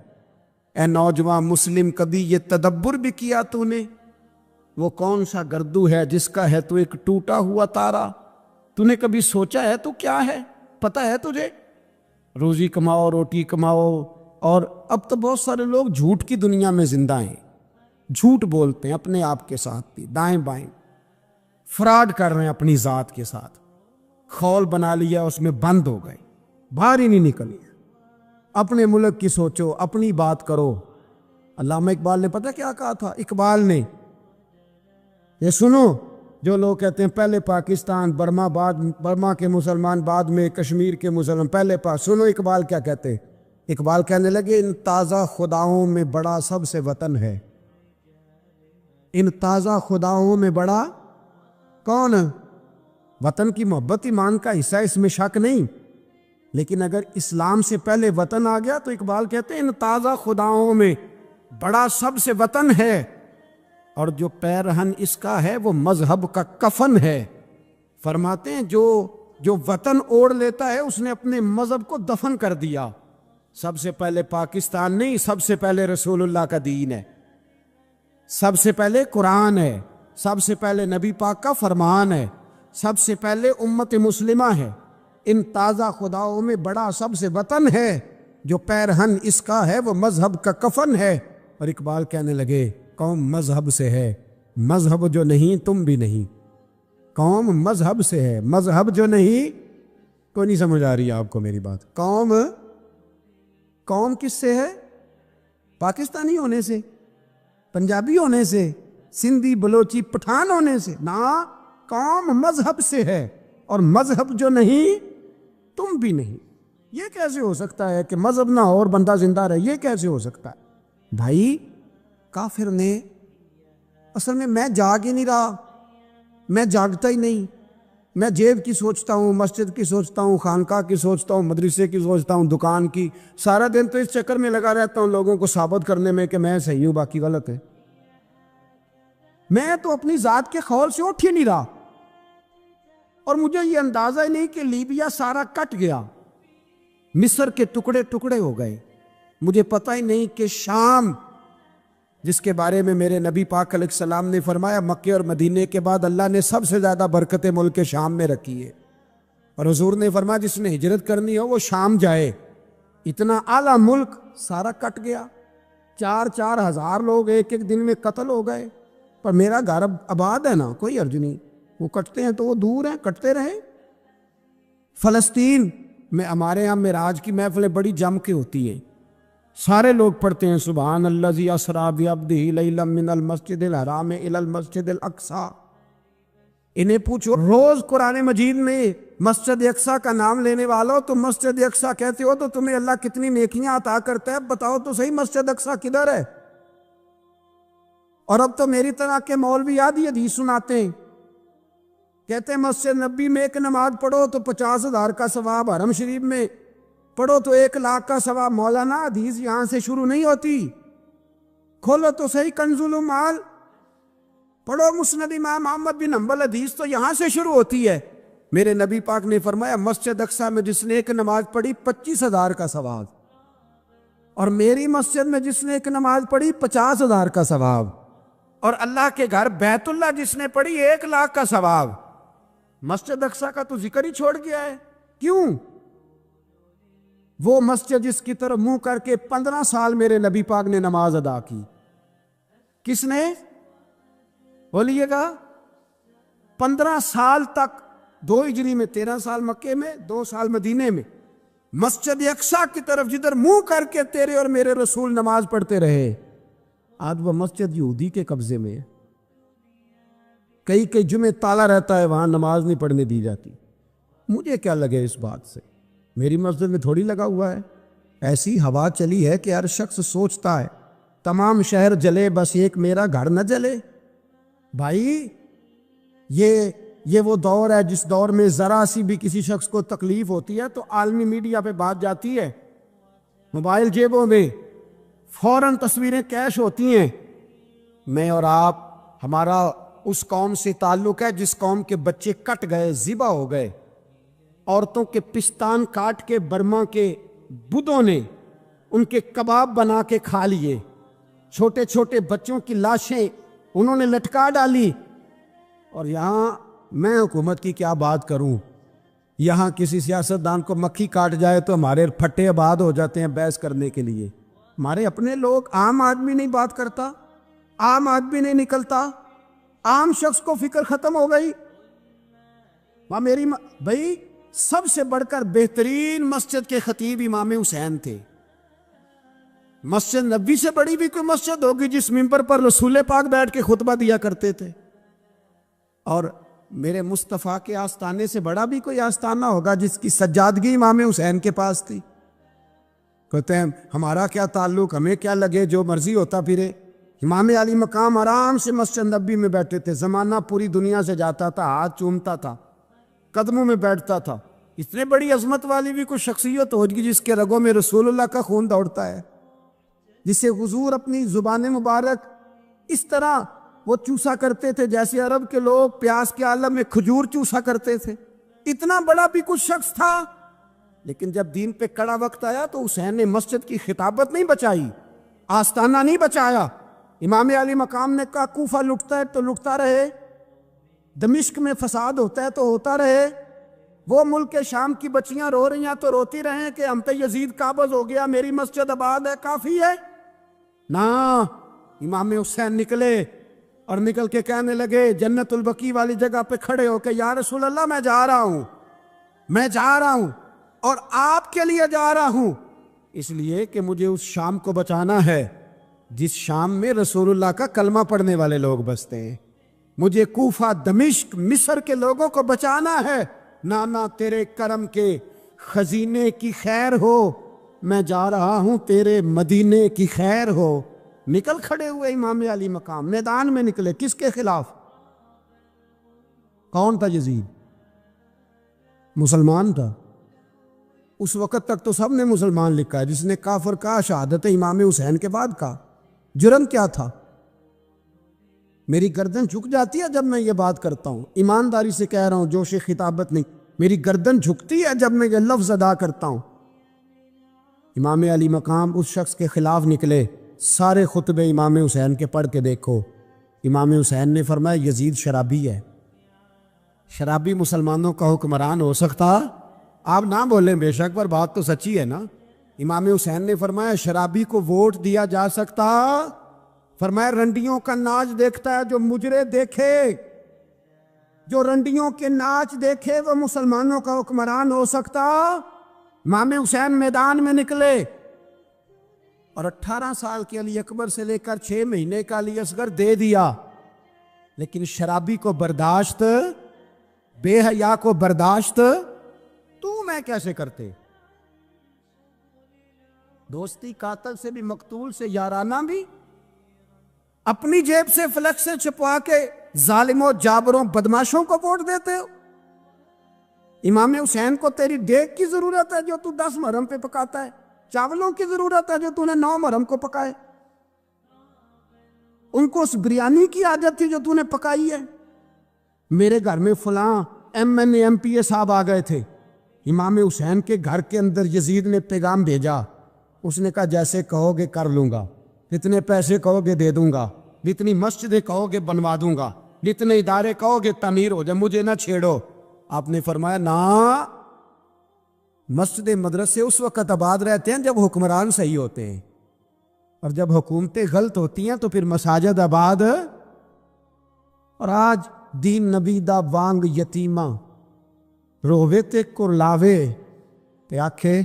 اے نوجوان مسلم کبھی یہ تدبر بھی کیا تو نے, وہ کون سا گردو ہے جس کا ہے تو ایک ٹوٹا ہوا تارا؟ تو نے کبھی سوچا ہے تو کیا ہے؟ پتہ ہے تجھے؟ روزی کماؤ, روٹی کماؤ, اور اب تو بہت سارے لوگ جھوٹ کی دنیا میں زندہ ہیں, جھوٹ بولتے ہیں اپنے آپ کے ساتھ بھی, دائیں بائیں فراڈ کر رہے ہیں اپنی ذات کے ساتھ, خول بنا لیا اس میں بند ہو گئے, باہر ہی نہیں نکلی. اپنے ملک کی سوچو, اپنی بات کرو. علامہ اقبال نے پتہ کیا کہا تھا؟ اقبال نے, یہ سنو جو لوگ کہتے ہیں پہلے پاکستان, برما کے مسلمان بعد میں, کشمیر کے مسلمان پہلے سنو اقبال کیا کہتے ہیں. اقبال کہنے لگے ان تازہ خداؤں میں بڑا سب سے وطن ہے, ان تازہ خداؤں میں بڑا کون؟ وطن کی محبت ایمان کا حصہ، اس میں شک نہیں، لیکن اگر اسلام سے پہلے وطن آ گیا تو اقبال کہتے ہیں ان تازہ خداؤں میں بڑا سب سے وطن ہے، اور جو پیرہن اس کا ہے وہ مذہب کا کفن ہے۔ فرماتے ہیں جو وطن اوڑھ لیتا ہے اس نے اپنے مذہب کو دفن کر دیا۔ سب سے پہلے پاکستان نہیں، سب سے پہلے رسول اللہ کا دین ہے، سب سے پہلے قرآن ہے، سب سے پہلے نبی پاک کا فرمان ہے، سب سے پہلے امت مسلمہ ہے۔ ان تازہ خداؤں میں بڑا سب سے وطن ہے، جو پیرہن اس کا ہے وہ مذہب کا کفن ہے۔ اور اقبال کہنے لگے قوم مذہب سے ہے، مذہب جو نہیں تم بھی نہیں۔ قوم مذہب سے ہے، مذہب جو نہیں، کوئی نہیں سمجھ آ رہی ہے آپ کو میری بات؟ قوم کس سے ہے؟ پاکستانی ہونے سے، پنجابی ہونے سے، سندھی بلوچی پٹھان ہونے سے؟ نہ، قوم مذہب سے ہے، اور مذہب جو نہیں تم بھی نہیں۔ یہ کیسے ہو سکتا ہے کہ مذہب نہ ہو اور بندہ زندہ رہے؟ یہ کیسے ہو سکتا ہے؟ بھائی کافر نے اصل میں جاگ ہی نہیں رہا، میں جاگتا ہی نہیں، میں جیب کی سوچتا ہوں، مسجد کی سوچتا ہوں، خانقاہ کی سوچتا ہوں، مدرسے کی سوچتا ہوں، دکان کی، سارا دن تو اس چکر میں لگا رہتا ہوں لوگوں کو ثابت کرنے میں کہ میں صحیح ہوں باقی غلط ہے۔ میں تو اپنی ذات کے خول سے اٹھ ہی نہیں رہا، اور مجھے یہ اندازہ ہی نہیں کہ لیبیا سارا کٹ گیا، مصر کے ٹکڑے ٹکڑے ہو گئے، مجھے پتہ ہی نہیں کہ شام، جس کے بارے میں میرے نبی پاک علیہ السلام نے فرمایا مکے اور مدینے کے بعد اللہ نے سب سے زیادہ برکت ملک شام میں رکھی ہے، اور حضور نے فرمایا جس نے ہجرت کرنی ہو وہ شام جائے۔ اتنا اعلیٰ ملک سارا کٹ گیا، 4,000 لوگ ایک ایک دن میں قتل ہو گئے، پر میرا گھر آباد ہے نا، کوئی حرج نہیں، وہ کٹتے ہیں تو وہ دور ہیں، کٹتے رہیں۔ فلسطین میں ہمارے یہاں معراج کی محفلیں بڑی جم کے ہوتی ہیں، سارے لوگ پڑھتے ہیں سبحان الذی اسریٰ بعبدہ لیلا من المسجد الحرام الی المسجد الاقصی۔ انہیں پوچھو روز قرآن مجید میں مسجد اقصی کا نام لینے والوں، تو مسجد اقصی کہتے ہو تو تمہیں اللہ کتنی نیکیاں عطا کرتا ہے، بتاؤ تو صحیح مسجد اقصی کدھر ہے؟ اور اب تو میری طرح کے مولوی آدھی حدیث سناتے ہیں، کہتے ہیں مسجد نبی میں ایک نماز پڑھو تو 50,000 کا ثواب، حرم شریف میں پڑھو تو 1,00,000 کا ثواب۔ مولانا حدیث یہاں سے شروع نہیں ہوتی، کھولو تو صحیح کنز المال، پڑھو مسند امام احمد بن حنبل، حدیث تو یہاں سے شروع ہوتی ہے۔ میرے نبی پاک نے فرمایا مسجد اقصی میں جس نے ایک نماز پڑھی 25,000 کا ثواب، اور میری مسجد میں جس نے ایک نماز پڑھی 50,000 کا ثواب، اور اللہ کے گھر بیت اللہ جس نے پڑھی 1,00,000 کا ثواب۔ مسجد اقصی کا تو ذکر ہی چھوڑ گیا ہے، کیوں؟ وہ مسجد جس کی طرف منہ کر کے 15 سال میرے نبی پاک نے نماز ادا کی، کس نے؟ بولیے گا 15 سال تک، 2 ہجری میں 13 سال مکے میں، 2 سال مدینے میں، مسجد اقصی کی طرف جدھر منہ کر کے تیرے اور میرے رسول نماز پڑھتے رہے۔ آج وہ مسجد یہودی کے قبضے میں ہے، کئی جمعے تالا رہتا ہے، وہاں نماز نہیں پڑھنے دی جاتی۔ مجھے کیا لگے اس بات سے، میری مسجد میں تھوڑی لگا ہوا ہے۔ ایسی ہوا چلی ہے کہ ہر شخص سوچتا ہے تمام شہر جلے بس ایک میرا گھر نہ جلے۔ بھائی یہ وہ دور ہے جس دور میں ذرا سی بھی کسی شخص کو تکلیف ہوتی ہے تو عالمی میڈیا پہ بات جاتی ہے، موبائل جیبوں میں فوراً تصویریں کیش ہوتی ہیں۔ میں اور آپ، ہمارا اس قوم سے تعلق ہے جس قوم کے بچے کٹ گئے، ذبح ہو گئے، عورتوں کے پستان کاٹ کے برما کے بدھوں نے ان کے کباب بنا کے کھا لیے، چھوٹے چھوٹے بچوں کی لاشیں انہوں نے لٹکا ڈالی۔ اور یہاں میں حکومت کی کیا بات کروں، یہاں کسی سیاستدان کو مکھی کاٹ جائے تو ہمارے پھٹے آباد ہو جاتے ہیں بحث کرنے کے لیے۔ ہمارے اپنے لوگ، عام آدمی نہیں بات کرتا، عام آدمی نہیں نکلتا، عام شخص کو فکر ختم ہو گئی۔ بھائی سب سے بڑھ کر بہترین مسجد کے خطیب امام حسین تھے۔ مسجد نبی سے بڑی بھی کوئی مسجد ہوگی جس ممبر پر رسول پاک بیٹھ کے خطبہ دیا کرتے تھے؟ اور میرے مصطفیٰ کے آستانے سے بڑا بھی کوئی آستانہ ہوگا جس کی سجادگی امام حسین کے پاس تھی؟ کہتے ہیں ہمارا کیا تعلق، ہمیں کیا لگے، جو مرضی ہوتا پھرے۔ امام علی مقام آرام سے مسجد نبی میں بیٹھے تھے، زمانہ پوری دنیا سے جاتا تھا، ہاتھ چومتا تھا، قدموں میں بیٹھتا تھا۔ اتنے بڑی عظمت والی بھی کوئی شخصیت ہوگی جس کے رگوں میں رسول اللہ کا خون دوڑتا ہے، جسے حضور اپنی زبان مبارک اس طرح وہ چوسا کرتے تھے جیسے عرب کے لوگ پیاس کے عالم میں کھجور چوسا کرتے تھے۔ اتنا بڑا بھی کچھ شخص تھا، لیکن جب دین پہ کڑا وقت آیا تو حسین نے مسجد کی خطابت نہیں بچائی، آستانہ نہیں بچایا۔ امام علی مقام نے کہا کوفہ لٹتا ہے تو لٹتا رہے، دمشق میں فساد ہوتا ہے تو ہوتا رہے، وہ ملک شام کی بچیاں رو رہی ہیں تو روتی رہیں کہ ہم پہ یزید قابض ہو گیا، میری مسجد آباد ہے، کافی ہے نا۔ امام حسین نکلے اور نکل کے کہنے لگے جنت البقیع والی جگہ پہ کھڑے ہو کہ یا رسول اللہ میں جا رہا ہوں اور آپ کے لیے جا رہا ہوں، اس لیے کہ مجھے اس شام کو بچانا ہے جس شام میں رسول اللہ کا کلمہ پڑھنے والے لوگ بستے ہیں، مجھے کوفہ دمشق مصر کے لوگوں کو بچانا ہے۔ نانا تیرے کرم کے خزینے کی خیر ہو، میں جا رہا ہوں تیرے مدینے کی خیر ہو۔ نکل کھڑے ہوئے امام علی مقام، میدان میں نکلے، کس کے خلاف؟ کون تھا؟ یزید مسلمان تھا، اس وقت تک تو سب نے مسلمان لکھا ہے، جس نے کافر کہا شہادت امام حسین کے بعد کہا۔ جرم کیا تھا؟ میری گردن جھک جاتی ہے جب میں یہ بات کرتا ہوں، ایمانداری سے کہہ رہا ہوں، جوش خطابت نہیں، میری گردن جھکتی ہے جب میں یہ لفظ ادا کرتا ہوں۔ امام علی مقام اس شخص کے خلاف نکلے، سارے خطبے امام حسین کے پڑھ کے دیکھو۔ امام حسین نے فرمایا یزید شرابی ہے، شرابی مسلمانوں کا حکمران ہو سکتا؟ آپ نہ بولیں بے شک، پر بات تو سچی ہے نا۔ امام حسین نے فرمایا شرابی کو ووٹ دیا جا سکتا؟ فرمایا رنڈیوں کا ناچ دیکھتا ہے جو مجرے دیکھے، جو رنڈیوں کے ناچ دیکھے وہ مسلمانوں کا حکمران ہو سکتا؟ امام حسین میدان میں نکلے اور 18 سال کے علی اکبر سے لے کر 6 مہینے کا علی اصغر دے دیا، لیکن شرابی کو برداشت، بے حیا کو برداشت تو میں کیسے کرتے؟ دوستی قاتل سے بھی، مقتول سے یارانہ بھی، اپنی جیب سے فلیکسیں چھپوا کے ظالموں جابروں بدماشوں کو ووٹ دیتے ہو۔ امام حسین کو تیری دیگ کی ضرورت ہے جو تو 10 محرم پہ پکاتا ہے، چاولوں کی ضرورت ہے جو تو نے 9 محرم کو پکائے، ان کو اس بریانی کی عادت تھی جو تو نے پکائی ہے۔ میرے گھر میں فلاں MNA MPA صاحب آ گئے تھے، امام حسین کے گھر کے اندر یزید نے پیغام بھیجا، اس نے کہا جیسے کہو گے کر لوں گا، جتنے پیسے کہو گے دے دوں گا، جتنی مسجدیں کہو گے بنوا دوں گا، جتنے ادارے کہو گے تعمیر ہو جائے، مجھے نہ چھیڑو۔ آپ نے فرمایا نا، مسجد مدرسے اس وقت آباد رہتے ہیں جب حکمران صحیح ہوتے ہیں، اور جب حکومتیں غلط ہوتی ہیں تو پھر مساجد آباد۔ اور آج دین نبی دا وانگ یتیمہ رووے تے کرلاوے تے آکھے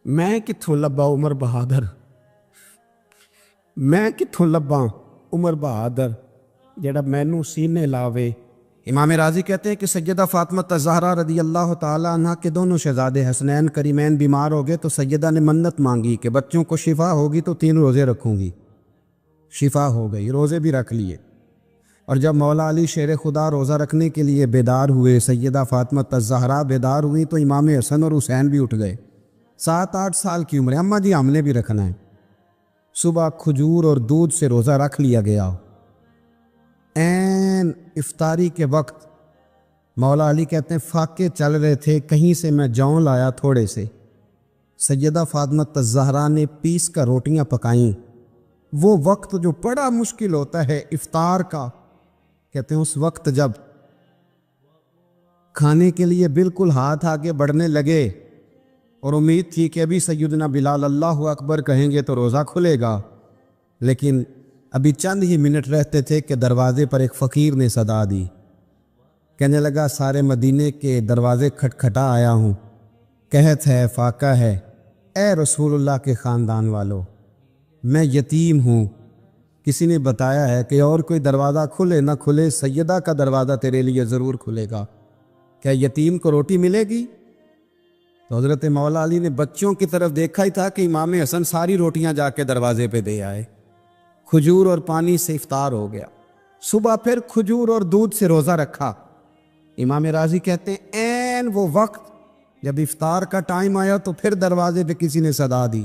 میں کتھوں لبا عمر بہادر، میں کتھوں لبا عمر بہادر جڑا مینوں سینے لاوے۔ امام راضی کہتے ہیں کہ سیدہ فاطمہ الزہرا رضی اللہ تعالیٰ عنہ کے دونوں شہزادے حسنین کریمین بیمار ہو گئے تو سیدہ نے منت مانگی کہ بچوں کو شفا ہوگی تو 3 روزے رکھوں گی۔ شفا ہو گئی، روزے بھی رکھ لیے، اور جب مولا علی شیر خدا روزہ رکھنے کے لیے بیدار ہوئے، سیدہ فاطمہ الزہرا بیدار ہوئی تو امام حسن اور حسین بھی اٹھ گئے، 7-8 سال کی عمر ہے، اماں جی ہم نے بھی رکھنا ہے۔ صبح کھجور اور دودھ سے روزہ رکھ لیا گیا۔ این افطاری کے وقت مولا علی کہتے ہیں فاقے چل رہے تھے، کہیں سے میں جون لایا تھوڑے سے، سیدہ فاطمہ الزہرا نے پیس کر روٹیاں پکائیں۔ وہ وقت جو بڑا مشکل ہوتا ہے افطار کا، کہتے ہیں اس وقت جب کھانے کے لیے بالکل ہاتھ آگے بڑھنے لگے اور امید تھی کہ ابھی سیدنا بلال اللہ اکبر کہیں گے تو روزہ کھلے گا، لیکن ابھی چند ہی منٹ رہتے تھے کہ دروازے پر ایک فقیر نے صدا دی، کہنے لگا سارے مدینے کے دروازے کھٹکھٹا آیا ہوں، قحط ہے، فاقہ ہے، اے رسول اللہ کے خاندان والو، میں یتیم ہوں، کسی نے بتایا ہے کہ اور کوئی دروازہ کھلے نہ کھلے سیدہ کا دروازہ تیرے لیے ضرور کھلے گا، کیا یتیم کو روٹی ملے گی؟ تو حضرت مولا علی نے بچوں کی طرف دیکھا ہی تھا کہ امام حسن ساری روٹیاں جا کے دروازے پہ دے آئے،
کھجور اور پانی سے افطار ہو گیا، صبح پھر کھجور اور دودھ سے روزہ رکھا۔ امام راضی کہتے ہیں عین وہ وقت جب افطار کا ٹائم آیا تو پھر دروازے پہ کسی نے صدا دی،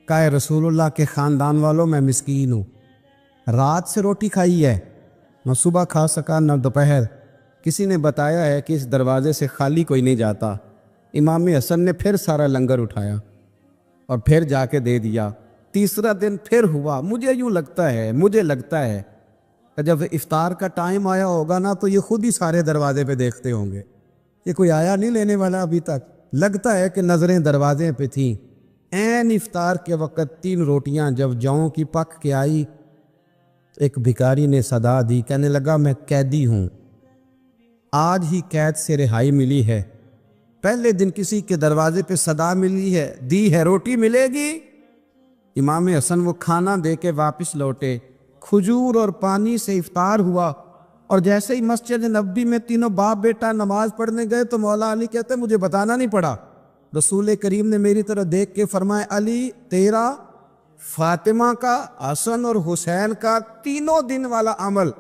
کہا رسول اللہ کے خاندان والوں میں مسکین ہوں، رات سے روٹی کھائی ہے، نہ صبح کھا سکا نہ دوپہر، کسی نے بتایا ہے کہ اس دروازے سے خالی کوئی نہیں جاتا۔ امام حسن نے پھر سارا لنگر اٹھایا اور پھر جا کے دے دیا۔ تیسرا دن پھر ہوا، مجھے لگتا ہے کہ جب افطار کا ٹائم آیا ہوگا نا تو یہ خود ہی سارے دروازے پہ دیکھتے ہوں گے، یہ کوئی آیا نہیں لینے والا ابھی تک، لگتا ہے کہ نظریں دروازے پہ تھیں۔ عین افطار کے وقت 3 روٹیاں جب جاؤں کی پک کے آئی، ایک بھکاری نے صدا دی، کہنے لگا میں قیدی ہوں، آج ہی قید سے رہائی ملی ہے، پہلے دن کسی کے دروازے پہ صدا ملی ہے، دی ہے روٹی ملے گی۔ امام حسن وہ کھانا دے کے واپس لوٹے، کھجور اور پانی سے افطار ہوا، اور جیسے ہی مسجد نبوی میں تینوں باپ بیٹا نماز پڑھنے گئے تو مولا علی کہتے مجھے بتانا نہیں پڑا، رسول کریم نے میری طرف دیکھ کے فرمایا علی تیرا، فاطمہ کا، حسن اور حسین کا 3 دن والا عمل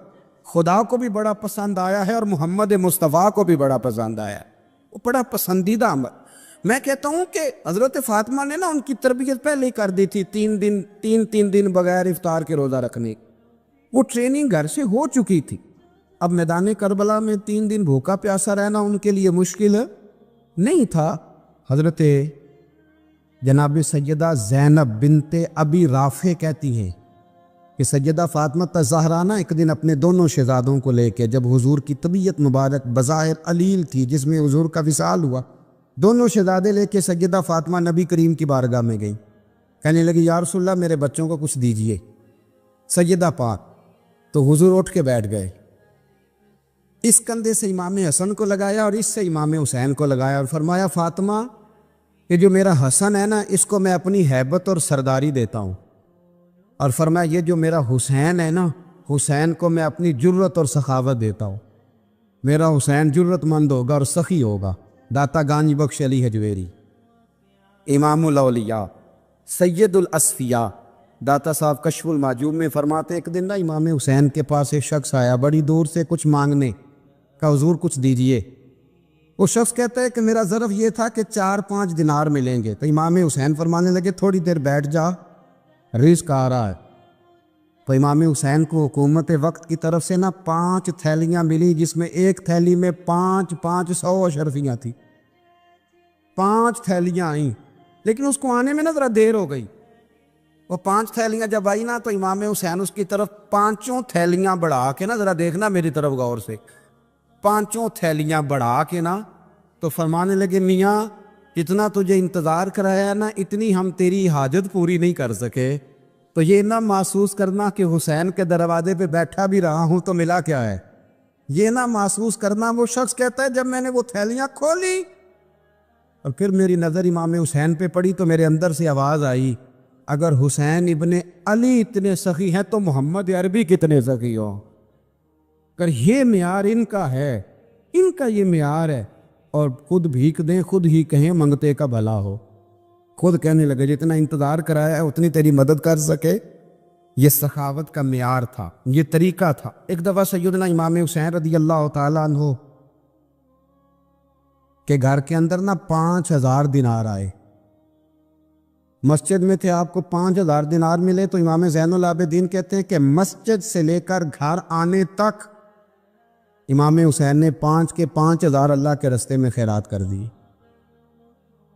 خدا کو بھی بڑا پسند آیا ہے اور محمد مصطفیٰ کو بھی بڑا پسند آیا ہے، وہ بڑا پسندیدہ عمل۔ میں کہتا ہوں کہ حضرت فاطمہ نے نا ان کی تربیت پہلے ہی کر دی تھی، 3 دن بغیر افطار کے روزہ رکھنے، وہ ٹریننگ گھر سے ہو چکی تھی۔ اب میدان کربلا میں 3 دن بھوکا پیاسا رہنا ان کے لیے مشکل نہیں تھا۔ حضرت جناب سیدہ زینب بنت ابی رافع کہتی ہیں کہ سیدہ فاطمہ الزہرا ایک دن اپنے دونوں شہزادوں کو لے کے، جب حضور کی طبیعت مبارک بظاہر علیل تھی جس میں حضور کا وصال ہوا، دونوں شہزادے لے کے سیدہ فاطمہ نبی کریم کی بارگاہ میں گئیں، کہنے لگی یا رسول اللہ میرے بچوں کو کچھ دیجئے۔ سیدہ پاک تو حضور اٹھ کے بیٹھ گئے، اس کندھے سے امام حسن کو لگایا اور اس سے امام حسین کو لگایا اور فرمایا فاطمہ کہ جو میرا حسن ہے نا اس کو میں اپنی ہیبت اور سرداری دیتا ہوں، اور فرمایا یہ جو میرا حسین ہے نا حسین کو میں اپنی جرت اور سخاوت دیتا ہوں، میرا حسین جرت مند ہوگا اور سخی ہوگا۔ داتا گانج بخش علی حجویری، امام الاولیاء، سید الاصفیاء، داتا صاحب کشف المعجوب میں فرماتے ایک دن نا امام حسین کے پاس ایک شخص آیا بڑی دور سے کچھ مانگنے، کہا حضور کچھ دیجئے۔ وہ شخص کہتا ہے کہ میرا ظرف یہ تھا کہ 4-5 دینار ملیں گے، تو امام حسین فرمانے لگے تھوڑی دیر بیٹھ جا، رزق آ رہا ہے۔ تو امام حسین کو حکومت وقت کی طرف سے نا 5 تھیلیاں ملی، جس میں ایک تھیلی میں 500 اشرفیاں تھیں، 5 تھیلیاں آئیں، لیکن اس کو آنے میں نا ذرا دیر ہو گئی۔ وہ 5 تھیلیاں جب آئی نا تو امام حسین اس کی طرف 5 تھیلیاں بڑھا کے نا، ذرا دیکھنا میری طرف غور سے، 5 تھیلیاں بڑھا کے نا تو فرمانے لگے میاں جتنا تجھے انتظار کرایا نا اتنی ہم تیری حاجت پوری نہیں کر سکے، تو یہ نہ محسوس کرنا کہ حسین کے دروازے پہ بیٹھا بھی رہا ہوں تو ملا کیا ہے، یہ نہ محسوس کرنا۔ وہ شخص کہتا ہے جب میں نے وہ تھیلیاں کھولی اور پھر میری نظر امام حسین پہ پڑی تو میرے اندر سے آواز آئی اگر حسین ابن علی اتنے سخی ہیں تو محمد عربی کتنے سخی ہو، اگر یہ معیار ان کا ہے، ان کا یہ معیار ہے، اور خود بھیک دیں خود ہی کہیں منگتے کا بھلا ہو، خود کہنے لگے جتنا انتظار کرایا ہے اتنی تیری مدد کر سکے۔ یہ سخاوت کا معیار تھا، یہ طریقہ تھا۔ ایک دفعہ سیدنا امام حسین رضی اللہ تعالیٰ عنہ کہ گھر کے اندر نا 5000 دینار آئے، مسجد میں تھے، آپ کو 5000 دینار ملے، تو امام زین العابدین کہتے ہیں کہ مسجد سے لے کر گھر آنے تک امام حسین نے 5 کے 5000 اللہ کے رستے میں خیرات کر دی۔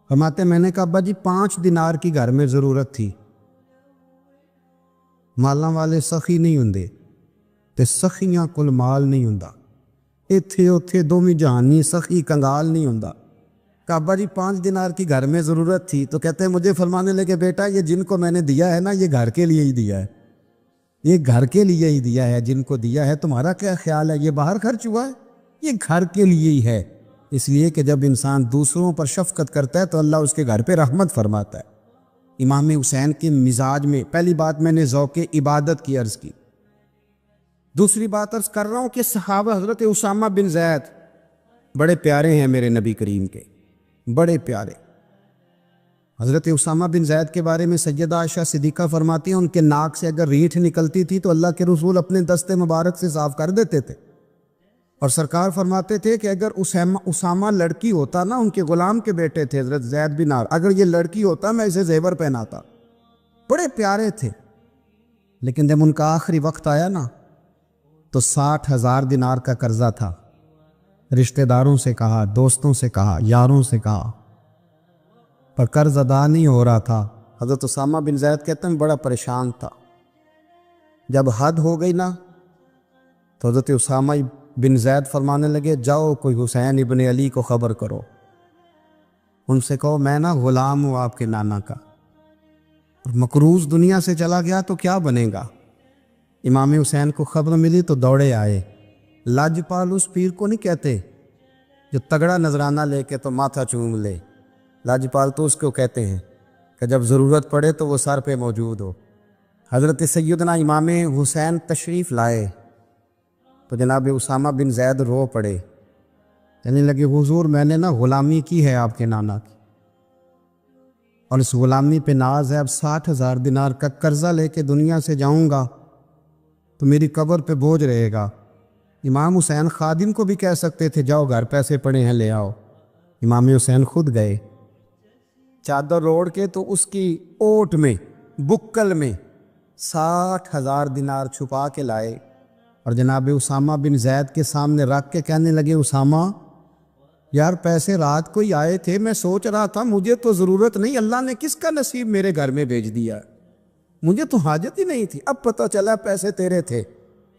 فرماتے میں نے کہا ابا جی 5 دینار کی گھر میں ضرورت تھی، مالاں والے سخی نہیں ہوندے تے سخیاں کل مال نہیں ہوندا، ایتھے اوتھے دومی جہانی سخی کنگال نہیں ہوندا۔ کہا ابا جی 5 دینار کی گھر میں ضرورت تھی، تو کہتے ہیں مجھے فرمانے لگے بیٹا یہ جن کو میں نے دیا ہے نا یہ گھر کے لیے ہی دیا ہے، یہ گھر کے لیے ہی دیا ہے، جن کو دیا ہے تمہارا کیا خیال ہے، یہ باہر خرچ ہوا ہے، یہ گھر کے لیے ہی ہے، اس لیے کہ جب انسان دوسروں پر شفقت کرتا ہے تو اللہ اس کے گھر پہ رحمت فرماتا ہے۔ امام حسین کے مزاج میں پہلی بات میں نے ذوق عبادت کی عرض کی، دوسری بات عرض کر رہا ہوں کہ صحابہ حضرت اسامہ بن زید بڑے پیارے ہیں میرے نبی کریم کے، بڑے پیارے، حضرت اسامہ بن زید کے بارے میں سیدہ عائشہ صدیقہ فرماتی ہیں ان کے ناک سے اگر ریٹھ نکلتی تھی تو اللہ کے رسول اپنے دست مبارک سے صاف کر دیتے تھے، اور سرکار فرماتے تھے کہ اگر اسامہ لڑکی ہوتا نا، ان کے غلام کے بیٹے تھے حضرت زید بن اگر یہ لڑکی ہوتا میں اسے زیور پہناتا۔ بڑے پیارے تھے، لیکن جب ان کا آخری وقت آیا نا تو 60,000 دینار کا قرضہ تھا۔ رشتہ داروں سے کہا، دوستوں سے کہا، یاروں سے کہا، پر قرض ادا نہیں ہو رہا تھا۔ حضرت اسامہ بن زید کہتے ہیں بڑا پریشان تھا۔ جب حد ہو گئی نا تو حضرت اسامہ بن زید فرمانے لگے جاؤ کوئی حسین ابن علی کو خبر کرو، ان سے کہو میں نا غلام ہوں آپ کے نانا کا، اور مقروض دنیا سے چلا گیا تو کیا بنے گا۔ امام حسین کو خبر ملی تو دوڑے آئے۔ لاجپال اس پیر کو نہیں کہتے جو تگڑا نذرانہ لے کے تو ماتھا چوم لے، لاجپال تو اس کو کہتے ہیں کہ جب ضرورت پڑے تو وہ سر پہ موجود ہو۔ حضرت سیدنا امام حسین تشریف لائے تو جناب اسامہ بن زید رو پڑے، کہنے لگے حضور میں نے نا غلامی کی ہے آپ کے نانا کی، اور اس غلامی پہ ناز ہے، اب 60,000 دینار کا قرضہ لے کے دنیا سے جاؤں گا تو میری قبر پہ بوجھ رہے گا۔ امام حسین خادم کو بھی کہہ سکتے تھے جاؤ گھر پیسے پڑے ہیں لے آؤ، امام حسین خود گئے، چادر اوڑھ کے تو اس کی اوٹ میں بکل میں 60,000 دینار چھپا کے لائے، اور جناب اسامہ بن زید کے سامنے رکھ کے کہنے لگے اسامہ یار پیسے رات کو ہی آئے تھے، میں سوچ رہا تھا مجھے تو ضرورت نہیں، اللہ نے کس کا نصیب میرے گھر میں بھیج دیا، مجھے تو حاجت ہی نہیں تھی، اب پتہ چلا پیسے تیرے تھے،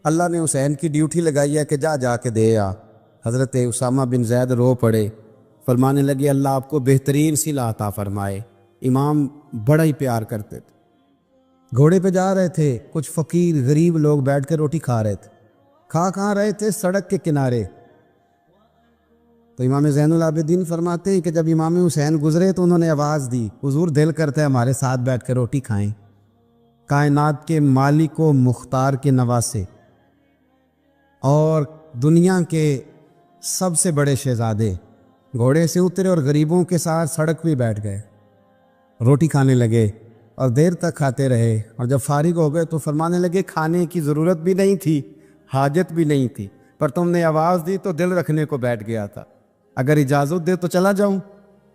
اللہ نے حسین کی ڈیوٹی لگائی ہے کہ جا کے دے آ۔ حضرت اسامہ بن زید رو پڑے، فرمانے لگے اللہ آپ کو بہترین صلہ عطا فرمائے۔ امام بڑا ہی پیار کرتے تھے۔ گھوڑے پہ جا رہے تھے، کچھ فقیر غریب لوگ بیٹھ کے روٹی کھا رہے تھے، کہاں رہے تھے؟ سڑک کے کنارے۔ تو امام زین العابدین فرماتے ہیں کہ جب امام حسین گزرے تو انہوں نے آواز دی حضور دل کرتا ہے ہمارے ساتھ بیٹھ کے روٹی کھائیں۔ کائنات کے مالک و مختار کے نواسے اور دنیا کے سب سے بڑے شہزادے گھوڑے سے اترے اور غریبوں کے ساتھ سڑک پہ بیٹھ گئے، روٹی کھانے لگے اور دیر تک کھاتے رہے، اور جب فارغ ہو گئے تو فرمانے لگے کھانے کی ضرورت بھی نہیں تھی، حاجت بھی نہیں تھی، پر تم نے آواز دی تو دل رکھنے کو بیٹھ گیا تھا، اگر اجازت دے تو چلا جاؤں۔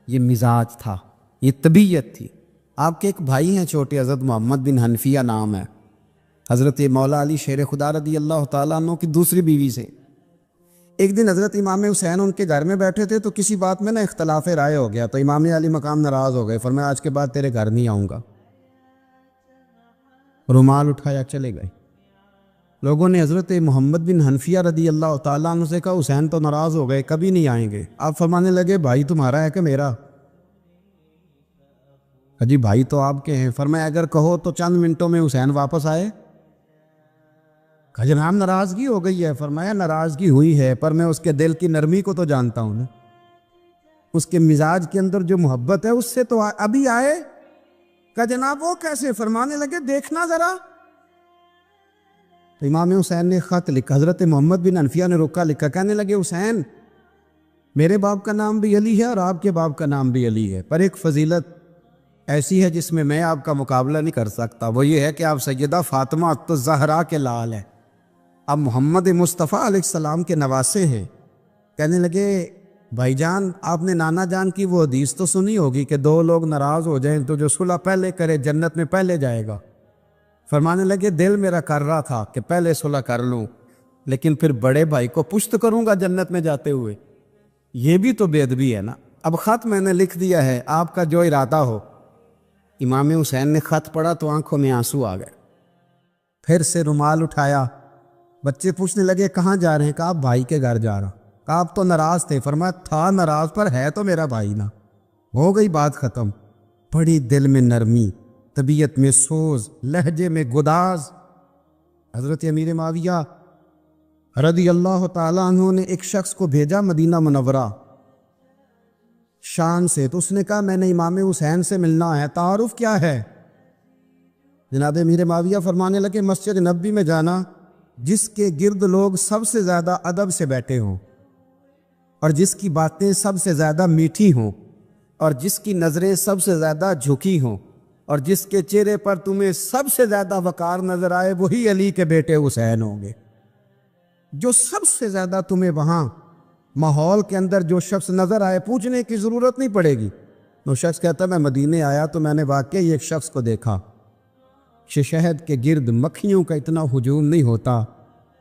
یہ مزاج تھا، یہ طبیعت تھی۔ آپ کے ایک بھائی ہیں چھوٹے، حضرت محمد بن حنفیہ نام ہے، حضرت مولا علی شیر خدا رضی اللہ تعالیٰ عنہ کی دوسری بیوی سے۔ ایک دن حضرت امام حسین ان کے گھر میں بیٹھے تھے تو کسی بات میں نا اختلاف رائے ہو گیا، تو امام علی مقام ناراض ہو گئے، فرمایا آج کے بعد تیرے گھر نہیں آؤں گا، رومال اٹھایا چلے گئے۔ لوگوں نے حضرت محمد بن حنفیہ رضی اللہ تعالیٰ عنہ سے کہا حسین تو ناراض ہو گئے، کبھی نہیں آئیں گے۔ آپ فرمانے لگے بھائی تمہارا ہے کہ میرا؟ جی بھائی تو آپ کے ہیں۔ فرمایا اگر کہو تو چند منٹوں میں حسین واپس آئے۔ جناب ناراضگی ہو گئی ہے۔ فرمایا ناراضگی ہوئی ہے پر میں اس کے دل کی نرمی کو تو جانتا ہوں نا، اس کے مزاج کے اندر جو محبت ہے اس سے تو ابھی آئے۔ کہ جناب وہ کیسے؟ فرمانے لگے دیکھنا ذرا۔ تو امام حسین نے خط لکھا، حضرت محمد بن حنفیہ نے رکا لکھا، کہنے لگے حسین میرے باپ کا نام بھی علی ہے اور آپ کے باپ کا نام بھی علی ہے، پر ایک فضیلت ایسی ہے جس میں آپ کا مقابلہ نہیں کر سکتا، وہ یہ ہے کہ آپ سیدہ فاطمہ الزہرا کے لال ہیں، آپ محمد مصطفیٰ علیہ السلام کے نواسے ہیں۔ کہنے لگے بھائی جان آپ نے نانا جان کی وہ حدیث تو سنی ہوگی کہ دو لوگ ناراض ہو جائیں تو جو صلح پہلے کرے جنت میں پہلے جائے گا۔ فرمانے لگے دل میرا کر رہا تھا کہ پہلے صلح کر لوں، لیکن پھر بڑے بھائی کو پشت کروں گا جنت میں جاتے ہوئے، یہ بھی تو بے ادبی ہے نا۔ اب خط میں نے لکھ دیا ہے، آپ کا جو ارادہ ہو۔ امام حسین نے خط پڑھا تو آنکھوں میں آنسو آ گئے، پھر سے رومال اٹھایا۔ بچے پوچھنے لگے کہاں جا رہے ہیں؟ کہا بھائی کے گھر جا رہا۔ کہا آپ تو ناراض تھے؟ فرمایا تھا ناراض پر ہے تو میرا بھائی نا، ہو گئی بات ختم۔ بڑی دل میں نرمی، طبیعت میں سوز، لہجے میں گداز۔ حضرت امیر معاویہ رضی اللہ تعالیٰ عنہ نے ایک شخص کو بھیجا مدینہ منورہ شان سے، تو اس نے کہا میں نے امام حسین سے ملنا ہے، تعارف کیا ہے؟ جناب امیر معاویہ فرمانے لگے مسجد نبوی میں جانا جس کے گرد لوگ سب سے زیادہ ادب سے بیٹھے ہوں اور جس کی باتیں سب سے زیادہ میٹھی ہوں، اور جس کی نظریں سب سے زیادہ جھکی ہوں اور جس کے چہرے پر تمہیں سب سے زیادہ وقار نظر آئے وہی علی کے بیٹے حسین ہوں گے۔ جو سب سے زیادہ تمہیں وہاں ماحول کے اندر جو شخص نظر آئے پوچھنے کی ضرورت نہیں پڑے گی، وہ شخص کہتا میں مدینے آیا تو میں نے واقعی ایک شخص کو دیکھا، شہد کے گرد مکھیوں کا اتنا ہجوم نہیں ہوتا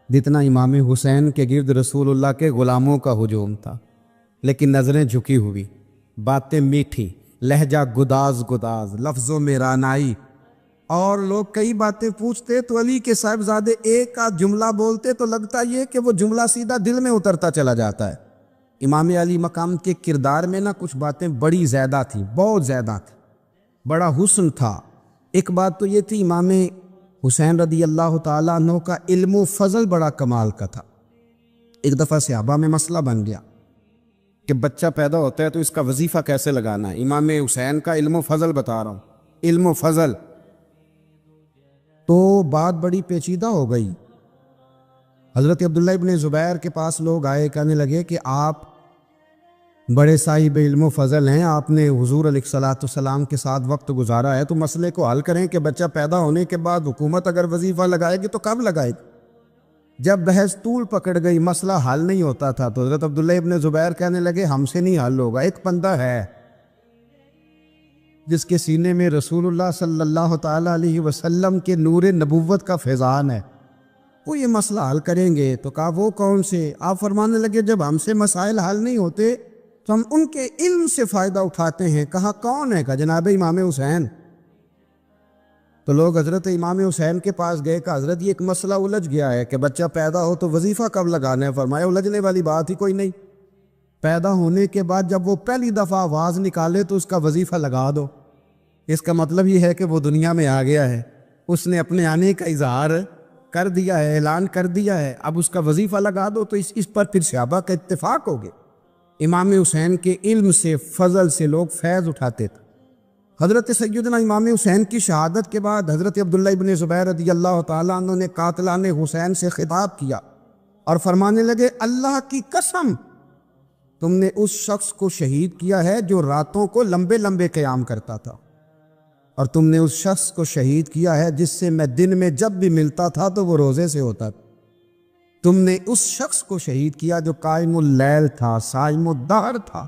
جتنا امام حسین کے گرد رسول اللہ کے غلاموں کا ہجوم تھا، لیکن نظریں جھکی ہوئی، باتیں میٹھی، لہجہ گداز گداز، لفظوں میں رانائی، اور لوگ کئی باتیں پوچھتے تو علی کے صاحبزادے ایک آدھ جملہ بولتے تو لگتا یہ کہ وہ جملہ سیدھا دل میں اترتا چلا جاتا ہے۔ امام علی مقام کے کردار میں کچھ باتیں بڑی زیادہ تھیں، بہت زیادہ تھیں، بڑا حسن تھا۔ ایک بات تو یہ تھی امام حسین رضی اللہ تعالیٰ عنہ کا علم و فضل بڑا کمال کا تھا۔ ایک دفعہ صحابہ میں مسئلہ بن گیا کہ بچہ پیدا ہوتا ہے تو اس کا وظیفہ کیسے لگانا ہے۔ امام حسین کا علم و فضل بتا رہا ہوں، علم و فضل، تو بات بڑی پیچیدہ ہو گئی۔ حضرت عبداللہ ابن زبیر کے پاس لوگ آئے، کہنے لگے کہ آپ بڑے صاحب علم و فضل ہیں، آپ نے حضور علیہ الصلوۃ والسلام کے ساتھ وقت گزارا ہے، تو مسئلے کو حل کریں کہ بچہ پیدا ہونے کے بعد حکومت اگر وظیفہ لگائے گی تو کب لگائے گی؟ جب بحث طول پکڑ گئی، مسئلہ حل نہیں ہوتا تھا، تو حضرت عبداللہ ابن زبیر کہنے لگے ہم سے نہیں حل ہوگا، ایک بندہ ہے جس کے سینے میں رسول اللہ صلی اللہ تعالیٰ علیہ وسلم کے نور نبوت کا فیضان ہے، وہ یہ مسئلہ حل کریں گے۔ تو کہا وہ کون سے؟ آپ فرمانے لگے جب ہم سے مسائل حل نہیں ہوتے تو ہم ان کے علم سے فائدہ اٹھاتے ہیں۔ کہا کون ہے؟ کہا جناب امام حسین۔ تو لوگ حضرت امام حسین کے پاس گئے، کہا حضرت یہ ایک مسئلہ الجھ گیا ہے کہ بچہ پیدا ہو تو وظیفہ کب لگانا ہے؟ فرمایا الجھنے والی بات ہی کوئی نہیں، پیدا ہونے کے بعد جب وہ پہلی دفعہ آواز نکالے تو اس کا وظیفہ لگا دو۔ اس کا مطلب یہ ہے کہ وہ دنیا میں آ گیا ہے، اس نے اپنے آنے کا اظہار کر دیا ہے، اعلان کر دیا ہے، اب اس کا وظیفہ لگا دو۔ تو اس پر پھر صحابہ کا اتفاق ہو گیا۔ امام حسین کے علم سے، فضل سے لوگ فیض اٹھاتے تھے۔ حضرت سیدنا امام حسین کی شہادت کے بعد حضرت عبداللہ ابن زبیر رضی اللہ تعالیٰ عنہ نے قاتلان حسین سے خطاب کیا اور فرمانے لگے اللہ کی قسم تم نے اس شخص کو شہید کیا ہے جو راتوں کو لمبے لمبے قیام کرتا تھا، اور تم نے اس شخص کو شہید کیا ہے جس سے میں دن میں جب بھی ملتا تھا تو وہ روزے سے ہوتا تھا۔ تم نے اس شخص کو شہید کیا جو قائم اللیل تھا، صائم الدہر تھا۔